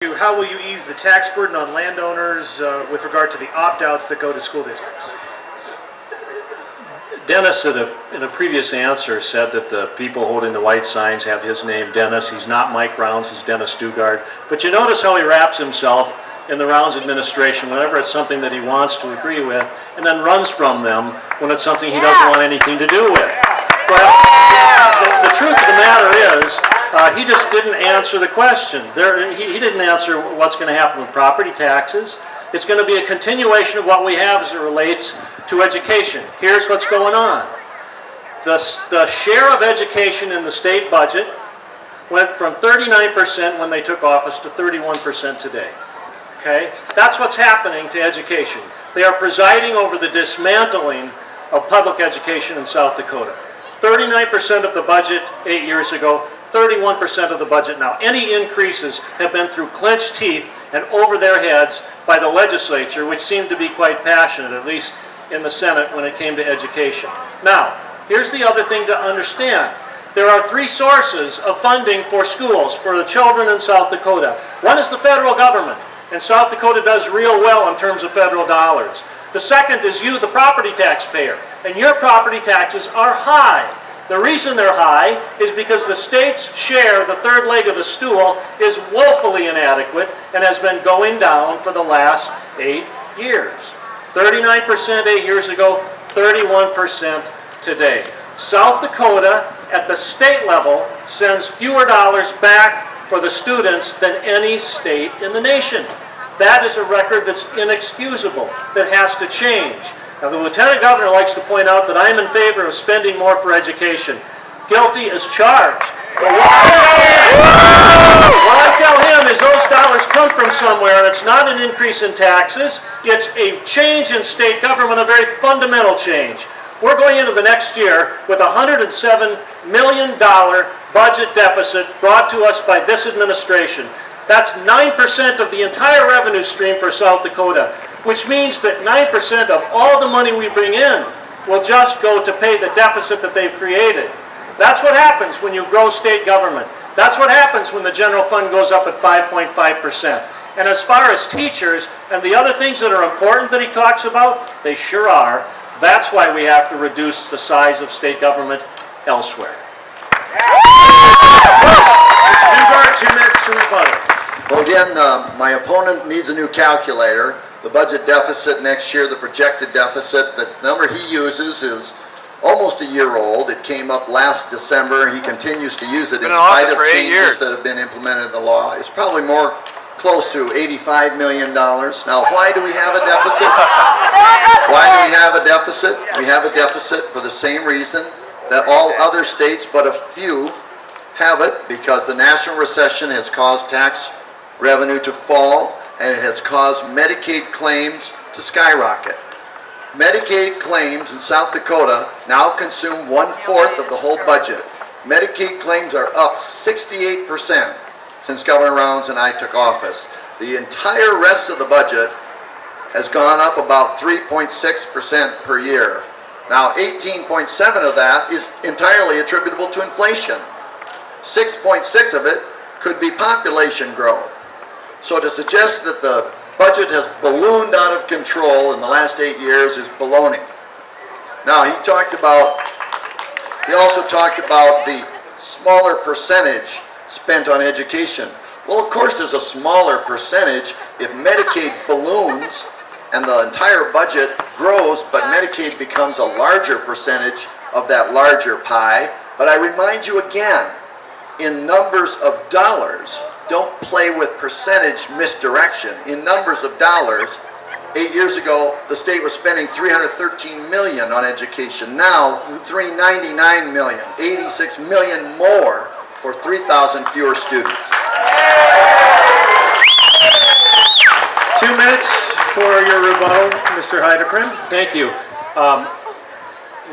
How will you ease the tax burden on landowners with regard to the opt-outs that go to school districts? Dennis, in a previous answer, said that the people holding the white signs have his name, Dennis. He's not Mike Rounds, he's Dennis Daugaard. But you notice how he wraps himself in the Rounds administration whenever it's something that he wants to agree with, and then runs from them when it's something he doesn't want anything to do with. Well, the truth of the matter is, he just didn't answer the question. He didn't answer what's going to happen with property taxes. It's going to be a continuation of what we have as it relates to education. Here's what's going on. The share of education in the state budget went from 39% when they took office to 31% today. Okay? That's what's happening to education. They are presiding over the dismantling of public education in South Dakota. 39% of the budget 8 years ago, 31% of the budget now. Any increases have been through clenched teeth and over their heads by the legislature, which seemed to be quite passionate, at least in the Senate, when it came to education. Now, here's the other thing to understand. There are three sources of funding for schools for the children in South Dakota. One is the federal government, and South Dakota does real well in terms of federal dollars. The second is you, the property taxpayer, and your property taxes are high. The reason they're high is because the state's share, the third leg of the stool, is woefully inadequate and has been going down for the last 8 years. 39% 8 years ago, 31% today. South Dakota, at the state level, sends fewer dollars back for the students than any state in the nation. That is a record that's inexcusable, that has to change. Now, the Lieutenant Governor likes to point out that I'm in favor of spending more for education. Guilty as charged. But what I tell him is those dollars come from somewhere, and it's not an increase in taxes. It's a change in state government, a very fundamental change. We're going into the next year with a $107 million budget deficit brought to us by this administration. That's 9% of the entire revenue stream for South Dakota, which means that 9% of all the money we bring in will just go to pay the deficit that they've created. That's what happens when you grow state government. That's what happens when the general fund goes up at 5.5%. And as far as teachers and the other things that are important that he talks about, they sure are. That's why we have to reduce the size of state government elsewhere. Mr. Daugaard, 2 minutes to rebuttal. Well, again, my opponent needs a new calculator. The budget deficit next year, the projected deficit, the number he uses is almost a year old. It came up last December. He continues to use it in spite of changes that have been implemented in the law. It's probably more close to $85 million. Now, why do we have a deficit? Why do we have a deficit? We have a deficit for the same reason that all other states but a few have it, because the national recession has caused tax revenue to fall, and it has caused Medicaid claims to skyrocket. Medicaid claims in South Dakota now consume 1/4 of the whole budget. Medicaid claims are up 68% since Governor Rounds and I took office. The entire rest of the budget has gone up about 3.6% per year. Now, 18.7 of that is entirely attributable to inflation. 6.6 of it could be population growth. So to suggest that the budget has ballooned out of control in the last 8 years is baloney. Now, he also talked about the smaller percentage spent on education. Well, of course there's a smaller percentage if Medicaid balloons and the entire budget grows, but Medicaid becomes a larger percentage of that larger pie. But I remind you again, in numbers of dollars, don't play with percentage misdirection. In numbers of dollars, 8 years ago, the state was spending $313 million on education. Now, $399 million, $86 million more for 3,000 fewer students. 2 minutes for your rebuttal, Mr. Heideprin. Thank you.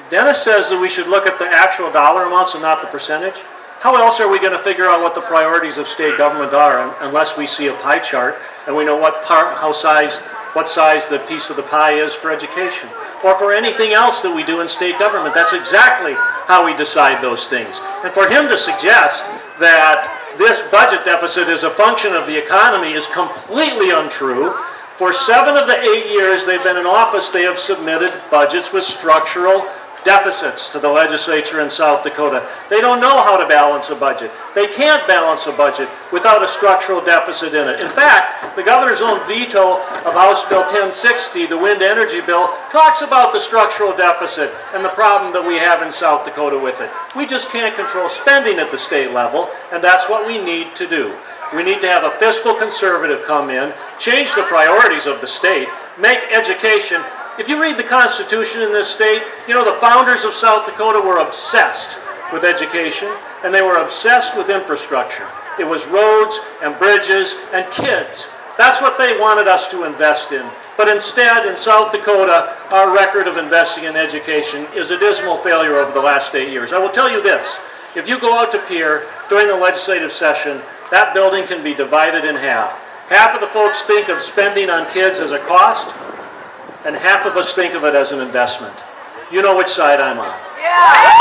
Dennis says that we should look at the actual dollar amounts and not the percentage. How else are we going to figure out what the priorities of state government are unless we see a pie chart and we know what size the piece of the pie is for education or for anything else that we do in state government? That's exactly how we decide those things. And for him to suggest that this budget deficit is a function of the economy is completely untrue. For 7 of the 8 years they've been in office, they have submitted budgets with structural deficits to the legislature in South Dakota. They don't know how to balance a budget. They can't balance a budget without a structural deficit in it. In fact, the governor's own veto of House Bill 1060, the wind energy bill, talks about the structural deficit and the problem that we have in South Dakota with it. We just can't control spending at the state level, and that's what we need to do. We need to have a fiscal conservative come in, change the priorities of the state, make education. If you read the Constitution in this state, you know the founders of South Dakota were obsessed with education, and they were obsessed with infrastructure. It was roads and bridges and kids. That's what they wanted us to invest in. But instead, in South Dakota, our record of investing in education is a dismal failure over the last 8 years. I will tell you this, if you go out to Pierre during the legislative session, that building can be divided in half. Half of the folks think of spending on kids as a cost, and half of us think of it as an investment. You know which side I'm on. Yeah.